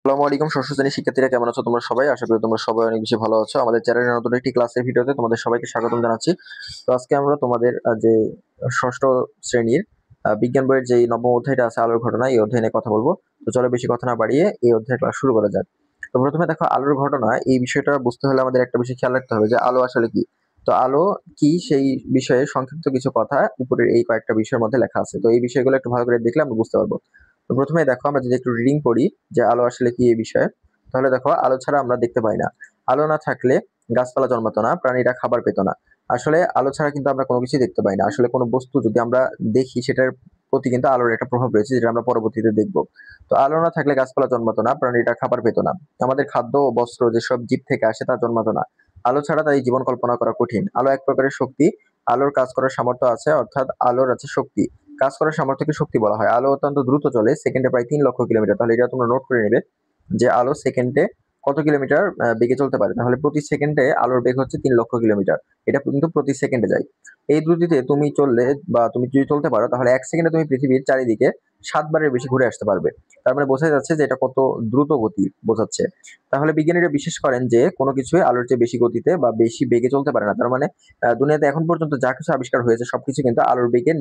আসসালামু আলাইকুম ষষ্ঠ শ্রেণীর শিক্ষার্থীরা, কেমন আছো তোমরা সবাই? আশা করি তোমরা সবাই অনেক বেশি ভালো আছো। আমাদের চ্যানেলের নতুন একটি ক্লাসের ভিডিওতে তোমাদের সবাইকে স্বাগতম জানাচ্ছি। তো আজকে আমরা তোমাদের যে ষষ্ঠ শ্রেণীর বিজ্ঞান বইয়ের যে নবম অধ্যায়টা আছে আলোর ঘটনা, এই অধ্যায় নিয়ে কথা বলবো। তো চলো বেশি কথা না বাড়িয়ে এই অধ্যায়ের ক্লাস শুরু করা যাক। তো প্রথমে দেখো, আলোর ঘটনা এই বিষয়টা বুঝতে হলে আমাদের একটা বিষয় খেয়াল রাখতে হবে যে আলো আসলে কি। তো আলো কি সেই বিষয়ে সংক্ষিপ্ত কিছু কথা উপরের এই কয়েকটা বিষয়ের মধ্যে লেখা আছে। তো এই বিষয়গুলো একটু ভালো করে দেখলে আমরা বুঝতে পারবো। তো প্রথমে দেখো, আমরা যদি একটু রিডিং করি যে আলো আসলে কি এই বিষয়ে, তাহলে দেখো, আলো ছাড়া আমরা দেখতে পাই না। আলো না থাকলে গাছপালা জন্মাতো না, প্রাণীরা খাবার পেত না। আসলে আলো ছাড়া কিন্তু আমরা কোনো কিছুই দেখতে পাই না। আসলে কোনো বস্তু যদি আমরা দেখি, সেটার প্রতি কিন্তু আলোর একটা প্রভাব রয়েছে, যেটা আমরা পরবর্তীতে দেখব। তো আলো না থাকলে গাছপালা জন্মাতো না, প্রাণীরা খাবার পেত না। আমাদের খাদ্য ও বস্ত্র যেসব জীব থেকে আসে তা জন্মাতো না। আলো ছাড়া তাই জীবন কল্পনা করা কঠিন। আলো এক প্রকারের শক্তি। আলোর কাজ করার সামর্থ্য আছে, অর্থাৎ আলোর আছে শক্তি। কাজ করার সামর্থ্যকে শক্তি বলা হয়। আলো অত্যন্ত দ্রুত চলে, সেকেন্ডে প্রায় 3 লক্ষ কিলোমিটার। তাহলে এটা তোমরা নোট করে নেবে যে আলো সেকেন্ডে কত কিলোমিটার বেগে চলতে পারে। তাহলে প্রতি সেকেন্ডে আলোর বেগ হচ্ছে 3 লক্ষ কিলোমিটার। এটা কিন্তু প্রতি সেকেন্ডে যায়। এই দ্রুতিতে তুমি চললে বা তুমি যদি চলতে পারো, তাহলে 1 সেকেন্ডে তুমি পৃথিবীর চারিদিকে 7 বারের বেশি ঘুরে আসতে পারবে। তার মানে বোঝা যাচ্ছে যে এটা কত দ্রুত গতি বোঝাচ্ছে। তাহলে বিজ্ঞানীরা বিশ্বাস করেন যে কোনো কিছুই আলোর চেয়ে বেশি গতিতে বা বেশি বেগে চলতে পারে না। তার মানে দুনিয়াতে এখন পর্যন্ত যা কিছু আবিষ্কার হয়েছে সবকিছু কিন্তু আলোর বেগের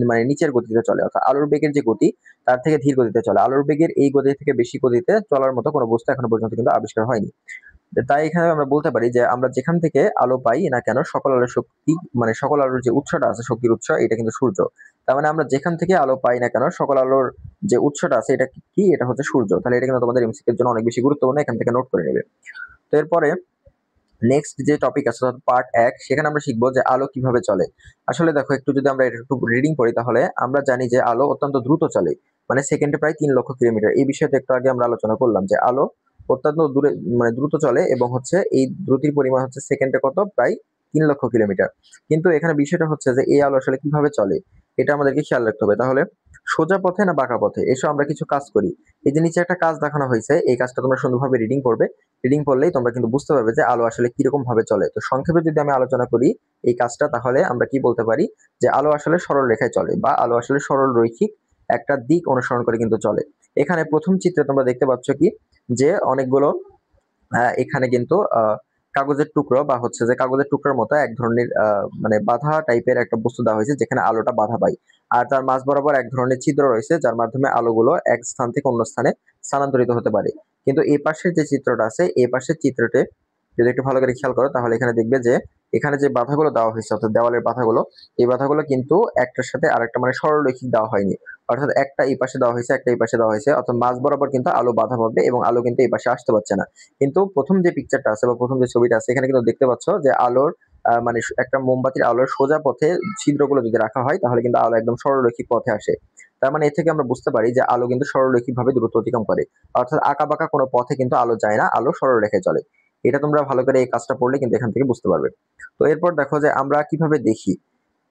মানে নিচের গতিতে চলে, অর্থাৎ আলোর বেগের যে গতি তার থেকে ধীর গতিতে চলে। আলোর বেগের এই গতি থেকে বেশি গতিতে চলার মতো কোনো বস্তু এখনো পর্যন্ত কিন্তু আবিষ্কার হয়নি। তাই এখানে আমরা বলতে পারি যে আমরা যেখান থেকে আলো পাই না কেন, সকল আলোর শক্তি মানে সকল আলোর যে উৎসটা আছে, শক্তির উৎস, এটা কিন্তু সূর্য। তার মানে আমরা যেখান থেকে আলো পাই না কেন, সকল আলোর যে উৎসটা আছে এটা কি, এটা হচ্ছে সূর্য। তাহলে এটা কিন্তু তোমাদের এমসিকিউ এর জন্য অনেক বেশি গুরুত্বপূর্ণ, এখান থেকে নোট করে নেবে। তো এরপরে নেক্সট যে টপিক আছে পার্ট 1, সেখানে আমরা শিখবো যে আলো কিভাবে চলে। আসলে দেখো, একটু যদি আমরা এটা একটু রিডিং করি, তাহলে আমরা জানি যে আলো অত্যন্ত দ্রুত চলে, মানে সেকেন্ডে প্রায় 3 লক্ষ কিলোমিটার। এই বিষয়টা একটু আগে আমরা আলোচনা করলাম যে আলো অত্যন্ত দূরে মানে দ্রুত চলে, এবং হচ্ছে এই দ্রুতির পরিমাণ হচ্ছে সেকেন্ডে কত, প্রায় 3 লক্ষ কিলোমিটার। কিন্তু এখানে বিষয়টা হচ্ছে যে এই আলো আসলে কিভাবে চলে, এটা আমাদেরকে খেয়াল রাখতে হবে। তাহলে সোজা পথে না বাঁকা পথে, এসো আমরা কিছু কাজ করি। এই যে নিচে একটা কাজ দেখানো হয়েছে, এই কাজটা তোমরা সুন্দরভাবে রিডিং করবে। রিডিং করলেই তোমরা কিন্তু বুঝতে পারবে যে আলো আসলে কিরকম ভাবে চলে। তো সংক্ষেপে যদি আমি আলোচনা করি এই কাজটা, তাহলে আমরা কি বলতে পারি যে আলো আসলে সরল রেখায় চলে, বা আলো আসলে সরল রৈখিক একটা দিক অনুসরণ করে কিন্তু চলে। এখানে প্রথম চিত্রে তোমরা দেখতে পাচ্ছ কি, যে অনেকগুলো এখানে কিন্তু কাগজের টুকরো বা হচ্ছে যে কাগজের টুকরোর মতো এক ধরনের মানে বাধা টাইপের একটা বস্তু দেওয়া হয়েছে, যেখানে আলোটা বাধা পায়। আর তার মাঝ বরাবর এক ধরনের ছিদ্র রয়েছে, যার মাধ্যমে আলোগুলো এক স্থান থেকে অন্য স্থানে স্থানান্তরিত হতে পারে। কিন্তু এই পাশের যে চিত্রটা আছে, এই পাশের চিত্রতে যদি একটু ভালো করে খেয়াল করো, তাহলে এখানে দেখবে যে এখানে যে বাধাগুলো দেওয়া হয়েছে, অর্থাৎ দেওয়ালের বাধাগুলো, এই বাধাগুলো কিন্তু একটার সাথে আরেকটা মানে সরলরৈখিক দেওয়া হয়নি। অর্থাৎ একটা এই পাশে দেওয়া হয়েছে, একটা এই পাশে দেওয়া হয়েছে, অর্থাৎ মাঝ বরাবর কিন্তু আলো বাধা পাবে এবং আলো কিন্তু এই পাশে আসতে পারছে না। কিন্তু প্রথম যে পিকচারটা আছে বা প্রথম যে ছবিটা আছে, এখানে কিন্তু দেখতে পাচ্ছ যে আলোর মানে একটা মোমবাতির আলোর সোজা পথে ছিদ্রগুলো যদি রাখা হয়, তাহলে কিন্তু আলো একদম সরলরৈখিক পথে আসে। তার মানে এ থেকে আমরা বুঝতে পারি যে আলো কিন্তু সরলরৈখিক ভাবে দ্রুত অতিক্রম করে, অর্থাৎ আঁকা বাঁকা কোনো পথে কিন্তু আলো যায় না, আলো সরল রেখায় চলে। এটা তোমরা ভালো করে এই কাজটা পড়লে কিন্তু এখান থেকে বুঝতে পারবে। তো এরপর দেখো যে আমরা কিভাবে দেখি।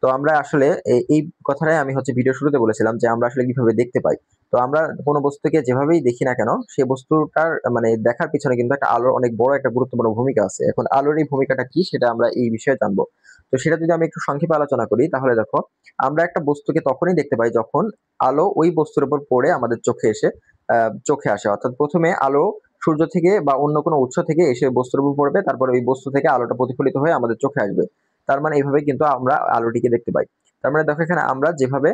তো আমরা আসলে এই কথাটাই আমি হচ্ছে ভিডিও শুরুতে বলেছিলাম যে আমরা আসলে কিভাবে দেখতে পাই। তো আমরা কোনো বস্তুকে যেভাবেই দেখি না কেন, সেই বস্তুটার মানে দেখার পিছনে কিন্তু একটা আলোর অনেক বড় একটা গুরুত্বপূর্ণ ভূমিকা আছে। এখন আলোর এই ভূমিকাটা কি, সেটা আমরা এই বিষয়ে জানবো। তো সেটা যদি আমি একটু সংক্ষেপে আলোচনা করি, তাহলে দেখো, আমরা একটা বস্তুকে তখনই দেখতে পাই যখন আলো ওই বস্তুর উপর পড়ে আমাদের চোখে আসে। অর্থাৎ প্রথমে আলো সূর্য থেকে বা অন্য কোনো উৎস থেকে এসে বস্তুর উপর পড়বে, তারপর ওই বস্তু থেকে আলোটা প্রতিফলিত হয়ে আমাদের চোখে আসবে। তার মানে এইভাবে কিন্তু আমরা আলোটিকে দেখতে পাই। তার মানে দেখো, এখানে আমরা যেভাবে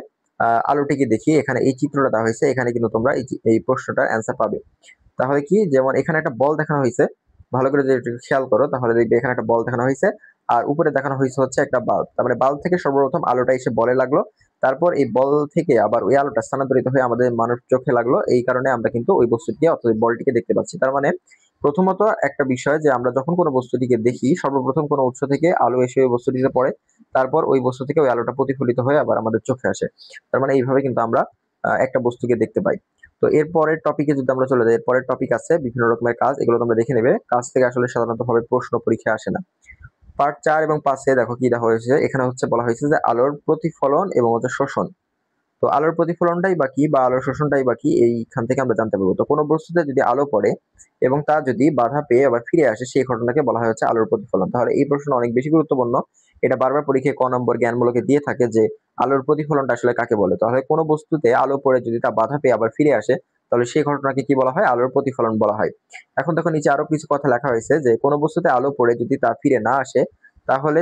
আলোটিকে দেখি, এখানে এই চিত্রটা দেওয়া হয়েছে, এখানে কিন্তু তোমরা এই প্রশ্নটার অ্যান্সার পাবে। তাহলে কি, যেমন এখানে একটা বল দেখানো হয়েছে, ভালো করে যদি একটু খেয়াল করো, তাহলে দেখবে এখানে একটা বল দেখানো হয়েছে, আর উপরে দেখানো হয়েছে হচ্ছে একটা বাল্ব। তার মানে বাল্ব থেকে সর্বপ্রথম আলোটা এসে বলে লাগলো, তারপর এই বল থেকে আবার ওই আলোটা স্থানান্তরিত হয়ে আমাদের মানুষ চোখে লাগলো। এই কারণে আমরা কিন্তু ওই বস্তুটিকে অর্থাৎ বলটিকে দেখতে পাচ্ছি। তার মানে প্রথমত একটা বিষয় যে আমরা যখন কোনো বস্তুটিকে দেখি, সর্বপ্রথম কোনো উৎস থেকে আলো এসে ওই বস্তুটিতে পড়ে, তারপর ওই বস্তু থেকে ওই আলোটা প্রতিফলিত হয়ে আবার আমাদের চোখে আসে। তার মানে এইভাবে কিন্তু আমরা একটা বস্তুকে দেখতে পাই। তো এর পরের টপিকে যদি আমরা চলে যাই, এর পরের টপিক আছে বিভিন্ন রকমের কাজ, এগুলো তোমরা দেখে নেবে। কাজ থেকে আসলে সাধারণত ভাবে প্রশ্ন পরীক্ষা আসে না। পার্ট 4 এবং 5 দেখো কি দেখা হয়েছে, এখানে হচ্ছে বলা হয়েছে যে আলোর প্রতিফলন এবং হচ্ছে শোষণ। তো আলোর প্রতিফলনটাই বা কি, বা আলোর শোষণটাই বা কি, এইখান থেকে আমরা জানতে পারবো। তো কোনো বস্তুতে যদি আলো পড়ে এবং তা যদি বাধা পেয়ে আবার ফিরে আসে, সেই ঘটনাকে বলা হয় হচ্ছে আলোর প্রতিফলন। তাহলে এই প্রশ্ন অনেক বেশি গুরুত্বপূর্ণ। এটা বারবার পরীক্ষায় ক নম্বর জ্ঞানমূলকে দিয়ে থাকে যে আলোর প্রতিফলনটা আসলে কাকে বলে। তাহলে কোনো বস্তুতে আলো পড়ে যদি তা বাধা পেয়ে আবার ফিরে আসে, তাহলে সেই ঘটনাকে কি বলা হয়? আলোর প্রতিফলন বলা হয়। এখন দেখো নিচে আরো কিছু কথা লেখা হয়েছে যে কোনো বস্তুতে আলো পড়ে যদি তা ফিরে না আসে তাহলে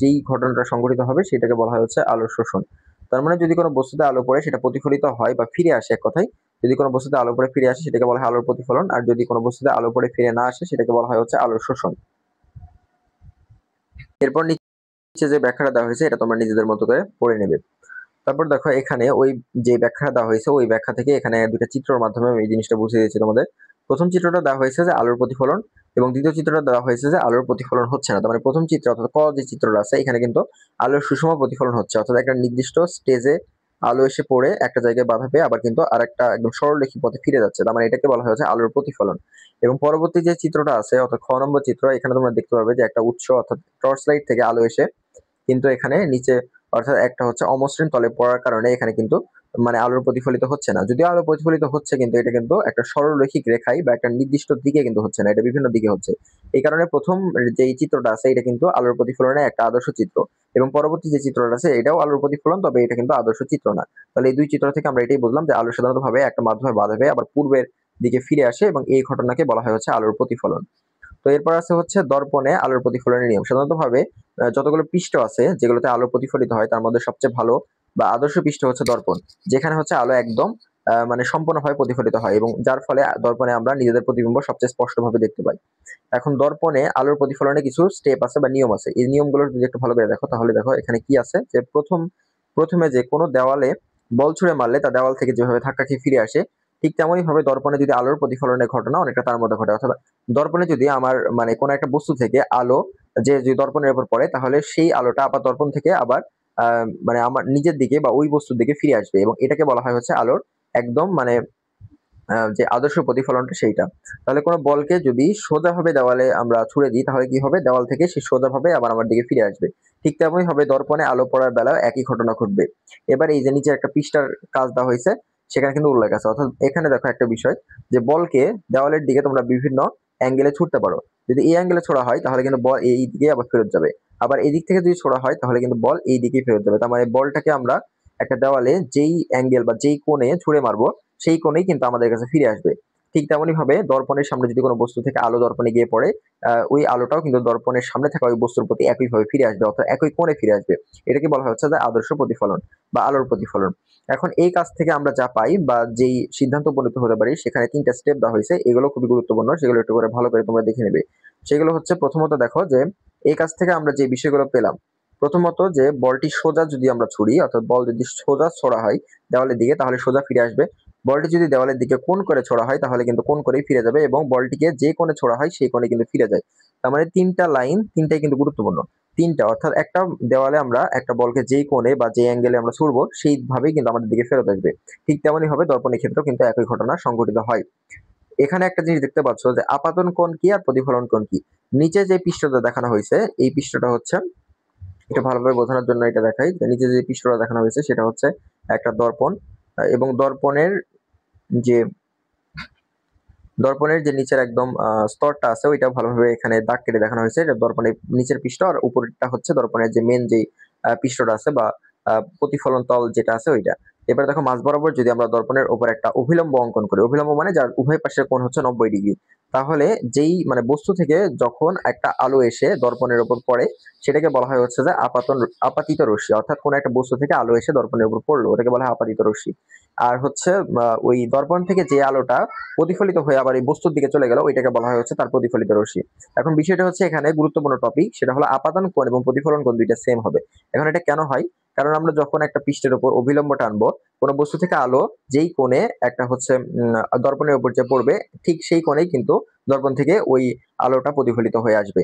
যেই ঘটনাটা সংঘটিত হবে সেটাকে বলা হয় হচ্ছে আলোর শোষণ। তার মানে যদি কোনো বস্তুতে আলো পড়ে সেটা প্রতিফলিত হয় বা ফিরে আসে, এক কথায় যদি কোনো বস্তুতে আলো পড়ে ফিরে আসে সেটাকে বলা হয় আলোর প্রতিফলন, আর যদি কোনো বস্তুতে আলো পড়ে ফিরে না আসে সেটাকে বলা হয় হচ্ছে আলোর শোষণ। এরপর নিচে যে ব্যাখ্যাটা দেওয়া হয়েছে এটা তোমরা নিজেদের মতো করে পড়ে নেবে। তারপর দেখো এখানে ওই যে ব্যাখ্যাটা দেওয়া হয়েছে ওই ব্যাখ্যা থেকে এখানে দুটো চিত্রের মাধ্যমে আমি এই জিনিসটা বুঝিয়ে দিয়েছি তোমাদের। প্রথম চিত্রটা দেওয়া হয়েছে যে আলোর প্রতিফলন, এবং দ্বিতীয় চিত্রটা দেওয়া হয়েছে যে আলোর প্রতিফলন হচ্ছে না। তার মানে প্রথম চিত্র অর্থাৎ ক যে চিত্রটা আছে এখানে কিন্তু আলোর সুষম প্রতিফলন হচ্ছে, অর্থাৎ একটা নির্দিষ্ট স্টেজে আলো এসে পড়ে একটা জায়গায় বাধা পেয়ে আবার কিন্তু আরেকটা একদম সরলরেখী পথে ফিরে যাচ্ছে, তার মানে এটাকে বলা হয়েছে আলোর প্রতিফলন। এবং পরবর্তী যে চিত্রটা আছে অর্থাৎ খ নম্বর চিত্র, এখানে তোমরা দেখতে পাবে যে একটা উৎস অর্থাৎ টর্চ লাইট থেকে আলো এসে কিন্তু এখানে নিচে অর্থাৎ একটা হচ্ছে অমসৃণ তলে পড়ার কারণে এখানে কিন্তু মানে আলোর প্রতিফলিত হচ্ছে না। যদিও আলো প্রতিফলিত হচ্ছে কিন্তু এটা কিন্তু একটা সরলরৈখিক রেখায় বা একটা নির্দিষ্ট দিকে কিন্তু হচ্ছে না, এটা বিভিন্ন দিকে হচ্ছে। এই কারণে প্রথম যে এই চিত্রটা আছে এটা কিন্তু আলোর প্রতিফলনের একটা আদর্শ চিত্র, এবং পরবর্তী যে চিত্রটা আছে এটাও আলোর প্রতিফলন, তবে এটা কিন্তু আদর্শ চিত্র না। তাহলে এই দুই চিত্র থেকে আমরা এটাই বুঝলাম যে আলো সাধারণত ভাবে একটা মাধ্যমে বাধা পেয়ে আবার পূর্বের দিকে ফিরে আসে, এবং এই ঘটনাকে বলা হয় হচ্ছে আলোর প্রতিফলন। তো এরপর আছে হচ্ছে দর্পণে আলোর প্রতিফলনের নিয়ম। সাধারণত ভাবে যতগুলো পৃষ্ঠ আছে যেগুলোতে আলো প্রতিফলিত হয় তার মধ্যে সবচেয়ে ভালো বা আদর্শ পৃষ্ঠ হচ্ছে দর্পণ, যেখানে হচ্ছে আলো একদম মানে সম্পূর্ণভাবে প্রতিফলিত হয়, এবং যার ফলে দর্পণে আমরা নিজেদের প্রতিবিম্ব সবচেয়ে স্পষ্টভাবে দেখতে পাই। এখন দর্পণে আলোর প্রতিফলনে কিছু স্টেপ আছে বা নিয়ম আছে। এই নিয়মগুলো যদি একটু ভালো করে দেখো তাহলে দেখো এখানে কি আছে, যে প্রথমে যে কোনো দেওয়ালে বল ছুঁড়ে মারলে তা দেওয়াল থেকে যেভাবে ধাক্কা খেয়ে ফিরে আসে, ঠিক তেমনই ভাবে দর্পণে যদি আলোর প্রতিফলনের ঘটনা অনেকটা তার মধ্যে ঘটে। অথবা দর্পণে যদি আমার মানে কোনো একটা বস্তু থেকে আলো যে দর্পণের উপর পড়ে তাহলে সেই আলোটা আবার দর্পণ থেকে আবার মানে আমার নিজের দিকে বা ওই বস্তুর দিকে ফিরে আসবে, এবং এটাকে বলা হয় হচ্ছে আলোর একদম মানে যে আদর্শ প্রতিফলনটা সেইটা। তাহলে কোনো বলকে যদি সোজাভাবে দেওয়ালে আমরা ছুড়ে দিই তাহলে কি হবে? দেওয়াল থেকে সে সোজাভাবে আবার আমার দিকে ফিরে আসবে। ঠিক তেমনই হবে দর্পণে আলো পড়ার বেলায় একই ঘটনা ঘটবে। এবার এই যে নিচে একটা পৃষ্ঠার কাজ দেওয়া হয়েছে সেখানে কিন্তু উল্লেখ আছে, অর্থাৎ এখানে দেখো একটা বিষয় যে বলকে দেওয়ালের দিকে তোমরা বিভিন্ন অ্যাঙ্গেলে ছুটতে পারো। যদি এই অ্যাঙ্গেলে ছোড়া হয় তাহলে কিন্তু বল এই দিকে আবার ফেরত যাবে, আবার এই দিক থেকে যদি ছোড়া হয় তাহলে কিন্তু বল এই দিকেই ফেরত যাবে। তার মানে বলটাকে আমরা একটা দেওয়ালে যেই অ্যাঙ্গেল বা যেই কোণে ছুড়ে মারবো সেই কোণেই কিন্তু আমাদের কাছে ফিরে আসবে। ঠিক তেমনি ভাবে দর্পণের সামনে যদি কোনো বস্তু থেকে আলো দর্পণে গিয়ে পড়ে ওই আলোটাও কিন্তু দর্পণের সামনে থাকা ওই বস্তুর প্রতি একইভাবে ফিরে আসবে, অর্থাৎ একই কোণে ফিরে আসবে। এটাকে বলা হচ্ছে যে আদর্শ প্রতিফলন বা আলোর প্রতিফলন। এখন এই কাজ থেকে আমরা যা পাই বা যেই সিদ্ধান্ত উপনীত হতে পারি সেখানে 3টা স্টেপ দেওয়া হয়েছে, এগুলো খুবই গুরুত্বপূর্ণ, সেগুলো একটু করে ভালো করে তোমরা দেখে নেবে। সেগুলো হচ্ছে প্রথমত দেখো যে এই কাজ থেকে আমরা যে বিষয়গুলো পেলাম, প্রথমত যে বলটি সোজা যদি আমরা ছুড়ি অর্থাৎ বল যদি সোজা ছোড়া হয় দেওয়ালের দিকে তাহলে সোজা ফিরে আসবে। বলটি যদি দেওয়ালের দিকে কোণ করে ছোড়া হয় তাহলে কিন্তু কোণ করেই ফিরে যাবে, এবং বলটিকে যে কোণে ছোড়া হয় সেই কোণে কিন্তু ফিরে যায়। তার মানে 3টা লাইন, 3টাই কিন্তু গুরুত্বপূর্ণ। 3টা অর্থাৎ একটা দেওয়ালে আমরা একটা বলকে যেই কোণে বা যে অ্যাঙ্গেলে আমরা ছুড়বো সেইভাবেই কিন্তু আমাদের দিকে ফেরত আসবে। ঠিক তেমনই ভাবে দর্পণের ক্ষেত্রেও কিন্তু একই ঘটনা সংঘটিত হয়। এখানে একটা জিনিস দেখতে পাচ্ছ যে আপাতন কোণ কি আর প্রতিফলন কোণ কি। নিচে যে পৃষ্ঠটা দেখানো হয়েছে এই পৃষ্ঠটা হচ্ছে, এটা ভালোভাবে বোঝানোর জন্য এটা দেখাই, যে নিচে যে পৃষ্ঠটা দেখানো হয়েছে সেটা হচ্ছে একটা দর্পণ, এবং দর্পণের যে নিচের একদম স্তরটা আছে ওইটা ভালোভাবে এখানে দাগ কেটে দেখানো হয়েছে। এটা দর্পণের নিচের পৃষ্ঠ, আর উপরেরটা হচ্ছে দর্পণের যে মেন যে পৃষ্ঠটা আছে বা প্রতিফলন তল যেটা আছে ওইটা। এবার দেখো মাঝ বরাবর যদি আমরা দর্পণের উপর একটা অভিলম্ব অঙ্কন করি, অভিলম্ব মানে যার উভয় পাশের কোণ হচ্ছে 90 ডিগ্রি, তাহলে যেই মানে বস্তু থেকে যখন একটা আলো এসে দর্পণের উপর পড়ে সেটাকে বলা হয় হচ্ছে যে আপাতিত রশ্মি, অর্থাৎ কোন একটা বস্তু থেকে আলো এসে দর্পণের উপর পড়লো ওটাকে বলা হয় আপাতিত রশ্মি। আর হচ্ছে ওই দর্পণ থেকে যে আলোটা প্রতিফলিত হয়ে আবার এই বস্তুর দিকে চলে গেল ওইটাকে বলা হয় হচ্ছে তার প্রতিফলিত রশ্মি। এখন বিষয়টা হচ্ছে এখানে গুরুত্বপূর্ণ টপিক, সেটা হলো আপাতন কোণ এবং প্রতিফলন কোণ দুইটা সেম হবে। এখন এটা কেন হয়? কারণ আমরা যখন একটা পৃষ্ঠের উপর অভিলম্ব টানবো কোনো বস্তু থেকে আলো যেই কোণে একটা হচ্ছে দর্পণের উপর যে পড়বে ঠিক সেই কোণেই কিন্তু দর্পণ থেকে ওই আলোটা প্রতিফলিত হয়ে আসবে।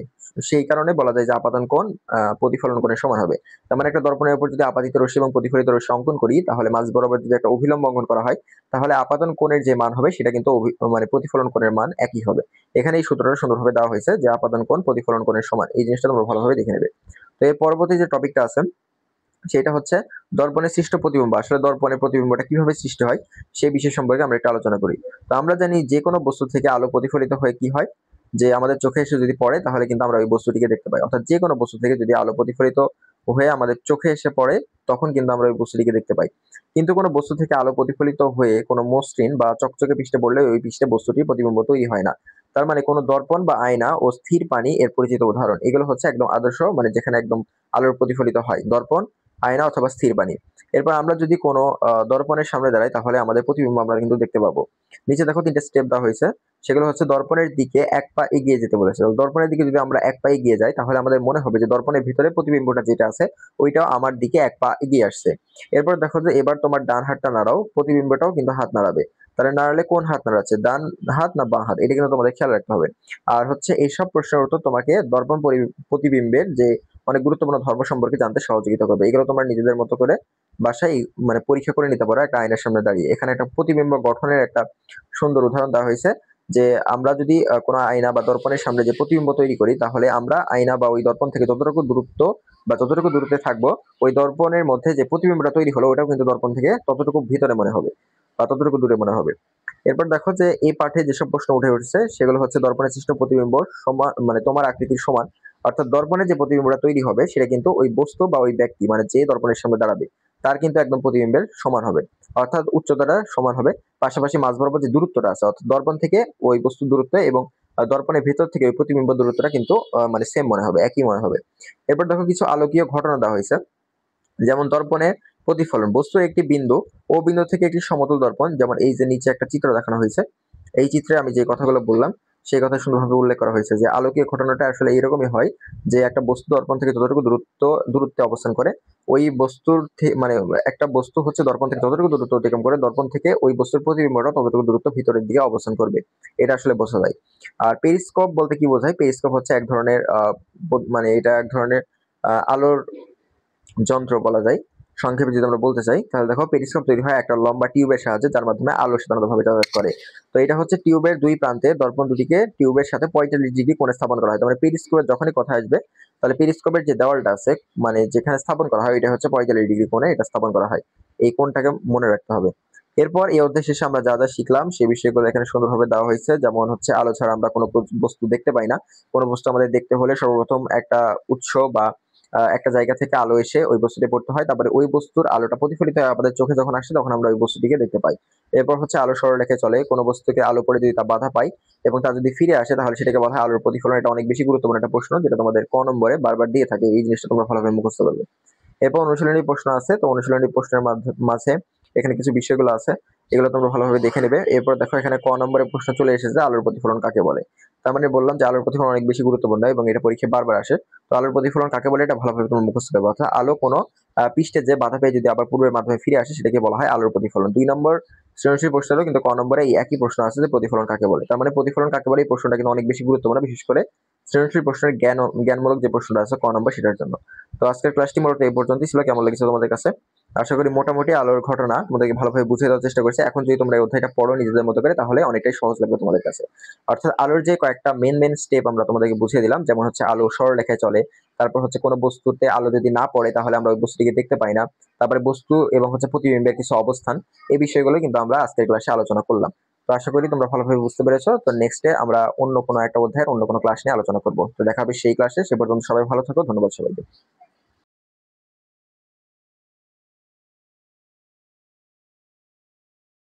সেই কারণে বলা যায় যে আপাতন কোণ প্রতিফলন কোণের সমান হবে। তার মানে একটা দর্পণের উপর যদি আপাতিত রশ্মি এবং প্রতিফলিত রশ্মি অঙ্কন করি তাহলে মাঝ বরাবর যদি একটা অভিলম্ব অঙ্কন করা হয় তাহলে আপাতন কোণের যে মান হবে সেটা কিন্তু মানে প্রতিফলন কোণের মান একই হবে। এখানে এই সূত্রটা সুন্দরভাবে দেওয়া হয়েছে যে আপাতন কোণ প্রতিফলন কোণের সমান, এই জিনিসটা তোমরা ভালোভাবে দেখে নেবে। তো এর পরবর্তী যে টপিকটা আছে সেটা হচ্ছে দর্পণের সৃষ্ট প্রতিবিম্ব। আসলে দর্পণের প্রতিবিম্বটা কিভাবে সৃষ্টি হয় সেই বিষয় সম্পর্কে আমরা একটু আলোচনা করি। তো আমরা জানি যে কোনো বস্তু থেকে আলো প্রতিফলিত হয়ে কি হয়, যে আমাদের চোখে এসে যদি পড়ে তাহলে কিন্তু আমরা ওই বস্তুটিকে দেখতে পাই, অর্থাৎ যে কোনো বস্তু থেকে যদি আলো প্রতিফলিত হয়ে আমাদের চোখে এসে পড়ে, তখন কিন্তু আমরা ওই বস্তুটিকে দেখতে পাই। কিন্তু কোনো বস্তু থেকে আলো প্রতিফলিত হয়ে কোনো মসৃণ বা চকচকে পৃষ্ঠে পড়লে ওই পৃষ্ঠে বস্তুটির প্রতিবিম্ব তৈরি হয় না। তার মানে কোনো দর্পণ বা আয়না ও স্থির পানি এর পরিচিত উদাহরণ। এগুলো হচ্ছে একদম আদর্শ, মানে যেখানে একদম আলোর প্রতিফলিত হয়। দর্পণ, আয়না অথবা স্থির পানি। এরপর আমরা যদি কোনো দর্পণের সামনে দাঁড়াই, তাহলে আমাদের প্রতিবিম্ব আমরা কিন্তু দেখতে পাবো। নিচে দেখো ৩ টা স্টেপ দেওয়া হয়েছে। সেগুলো হচ্ছে দর্পণের দিকে ১ পা এগিয়ে যেতে বলেছে। দর্পণের দিকে যদি আমরা ১ পা এগিয়ে যাই, তাহলে আমাদের মনে হবে যে দর্পণের ভিতরে প্রতিবিম্বটা যেটা আছে ওইটাও আমার দিকে ১ পা এগিয়ে আসছে। এরপর দেখো যে এবার তোমার ডান হাতটা নাড়াও, প্রতিবিম্বটাও কিন্তু হাত নাড়াবে। তাহলে নাড়ালে কোন হাত নাড়াচ্ছে, ডান হাত না বাঁ হাত, এটা কিন্তু তোমাদের খেয়াল রাখতে হবে। আর হচ্ছে এইসব প্রশ্নের উত্তর তোমাকে দর্পণ প্রতিবিম্বের যে অনেক গুরুত্বপূর্ণ ধর্ম সম্পর্কে জানতে সহযোগিতা করবে। এগুলো তোমরা নিজেদের মতো করে বাসায় মানে পরীক্ষা করে নিতে পারো একটা আয়নার সামনে দাঁড়িয়ে। এখানে একটা প্রতিবিম্ব গঠনের একটা সুন্দর উদাহরণ দেওয়া হয়েছে যে আমরা যদি কোনো আয়না বা দর্পণের সামনে যে প্রতিবিম্ব তৈরি করি, তাহলে আমরা আয়না বা ওই দর্পণ থেকে যতটুকু দূরত্ব বা যতটুকু দূরত্বে থাকবো, ওই দর্পণের মধ্যে যে প্রতিবিম্বটা তৈরি হলো ওটাও কিন্তু দর্পণ থেকে ততটুকু ভিতরে মনে হবে বা ততটুকু দূরে মনে হবে। এরপর দেখো যে এই পাঠে যেসব প্রশ্ন উঠে উঠছে সেগুলো হচ্ছে দর্পণে সৃষ্ট প্রতিবিম্ব সমান, মানে তোমার আকৃতির সমান। অর্থাৎ দর্পণে যে প্রতিবিম্বটা তৈরি হবে সেটা কিন্তু ওই বস্তু বা ওই ব্যক্তি, মানে যে দর্পণের সামনে দাঁড়াবে তার কিন্তু একদম প্রতিবিম্বের সমান হবে। অর্থাৎ উচ্চতাটা সমান হবে। পাশাপাশি মাঝ বরাবর যে দূরত্বটা আছে, অর্থাৎ দর্পণ থেকে ওই বস্তুর দূরত্ব এবং দর্পণের ভিতর থেকে ওই প্রতিবিম্ব দূরত্বটা কিন্তু মানে সেম মনে হবে, একই মনে হবে। এরপর দেখো কিছু আলোকীয় ঘটনা দেওয়া হয়েছে। যেমন দর্পণে প্রতিফলন, বস্তুর একটি বিন্দু ও বিন্দু থেকে একটি সমতল দর্পণ, যেমন এই যে নিচে একটা চিত্র দেখানো হয়েছে, এই চিত্রে আমি যে কথাগুলো বললাম সেই কথা সুন্দরভাবে উল্লেখ করা হয়েছে যে আলোকীয় ঘটনাটা আসলে এরকমই হয় যে একটা বস্তু দর্পণ থেকে যতটুকু দূরত্বে অবস্থান করে, ওই বস্তুর মানে একটা বস্তু হচ্ছে দর্পণ থেকে যতটুকু দূরত্ব অতিক্রম করে, দর্পণ থেকে ওই বস্তুর প্রতিবিম্বটা ততটুকু দূরত্ব ভিতরের দিকে অবস্থান করবে। এটা আসলে বোঝা যায়। আর পেরিস্কোপ বলতে কি বোঝায়, পেরিস্কোপ হচ্ছে এক ধরনের মানে এটা এক ধরনের আলোর যন্ত্র বলা যায়। সংক্ষেপে যদি আমরা বলতে চাই, তাহলে দেখো পেরিস্কোপ তৈরি হয় একটা লম্বা টিউবের সাহায্যে, যার মাধ্যমে আলো সাধারণতভাবে যাতায়াত করে। তো এটা হচ্ছে টিউবের দুই প্রান্তে দর্পণ দুটিকে টিউবের সাথে ৪৫ ডিগ্রি কোণে স্থাপন করা হয়। মানে পেরিস্কোপের যখনই কথা আসবে, তাহলে পেরিস্কোপের যে দেওয়ালটা আছে, মানে যেখানে স্থাপন করা হয়, এটা হচ্ছে ৪৫ ডিগ্রি কোণে এটা স্থাপন করা হয়। এই কোণটাকে মনে রাখতে হবে। এরপর এই অধ্যায় শেষে আমরা যা যা শিখলাম সেই বিষয়গুলো এখানে সুন্দরভাবে দেওয়া হয়েছে। যেমন হচ্ছে আলো ছাড়া আমরা কোনো বস্তু দেখতে পাই না। কোনো বস্তু আমাদের দেখতে হলে সর্বপ্রথম একটা উৎস বা একটা জায়গা থেকে আলো এসে ওই বস্তুতে পড়তে হয়। তারপরে ওই বস্তুর আলোটা প্রতিফলিত হয়ে আমাদের চোখে যখন আসে, তখন আমরা ওই বস্তুটিকে দেখতে পাই। এরপর হচ্ছে আলো সরলরেখায় চলে। কোনো বস্তুকে আলো পড়ে যদি তা বাধা পায় এবং তা যদি ফিরে আসে, তাহলে সেটাকে বলা হয় আলোর প্রতিফলন। এটা অনেক বেশি গুরুত্বপূর্ণ একটা প্রশ্ন, যেটা তোমাদের ক নম্বরে বারবার দিয়ে থাকে। এই জিনিসটা তোমরা ভালোভাবে মুখস্থ করবে। এরপর অনুশীলনী প্রশ্ন আছে। তো অনুশীলনী প্রশ্নের মাঝে এখানে কিছু বিষয়গুলো আছে, এগুলো তোমরা ভালোভাবে দেখে নেবে। এরপর দেখো এখানে ক নম্বরের প্রশ্ন চলে এসেছে, আলোর প্রতিফলন কাকে বলে। তার মানে বললাম যে আলোর প্রতিফলন অনেক বেশি গুরুত্বপূর্ণ এবং এটা পরীক্ষায় বারবার আসে। তো আলোর প্রতিফলন কাকে বলে এটা ভালোভাবে তোমরা মুখস্থ করবে। অর্থাৎ আলো কোনো পৃষ্ঠে যে বাধা পেয়ে যদি আবার পূর্বের মাধ্যমে ফিরে আসে, সেটাকে বলা হয় আলোর প্রতিফলন। ২ নম্বর সৃজনশীল প্রশ্নেরও কিন্তু ক নম্বরে এই একই প্রশ্ন আছে যে প্রতিফলন কাকে বলে। তার মানে প্রতিফলন কাকে বলে এই প্রশ্নটা কিন্তু অনেক বেশি গুরুত্বপূর্ণ, বিশেষ করে সৃজনশীল প্রশ্নের জ্ঞানমূলক যে প্রশ্নটা আছে ক নম্বর, সেটার জন্য। তো আজকের ক্লাসটি মূলত এই পর্যন্তই ছিল। কেমন লেগেছে তোমাদের কাছে? আশা করি মোটামুটি আলোর ঘটনা তোমাদেরকে ভালোভাবে বুঝিয়ে দেওয়ার চেষ্টা করেছি। এখন যদি তোমরা এই অধ্যায়টা পড়ো নিজেদের মতো করে, তাহলে অনেকটাই সহজ লাগবে তোমাদের কাছে। অর্থাৎ আলোর যে কয়েকটা মেন স্টেপ আমরা তোমাদেরকে বুঝিয়ে দিলাম, যেমন হচ্ছে আলো সরলরেখায় চলে, তারপর হচ্ছে কোনো বস্তুতে আলো যদি না পড়ে তাহলে আমরা ওই বস্তুটিকে দেখতে পাই না, তারপরে বস্তু এবং হচ্ছে প্রতিবিম্বের কিছু অবস্থান, এই বিষয়গুলো কিন্তু আমরা আজকের ক্লাসে আলোচনা করলাম। তো আশা করি তোমরা ভালোভাবে বুঝতে পেরেছো। তো নেক্সটে আমরা অন্য কোনো একটা অধ্যায়ের অন্য কোনো ক্লাস নিয়ে আলোচনা করবো। তো দেখা হবে সেই ক্লাসে। সে পর্যন্ত সবাই ভালো থাকো। ধন্যবাদ সবাইকে।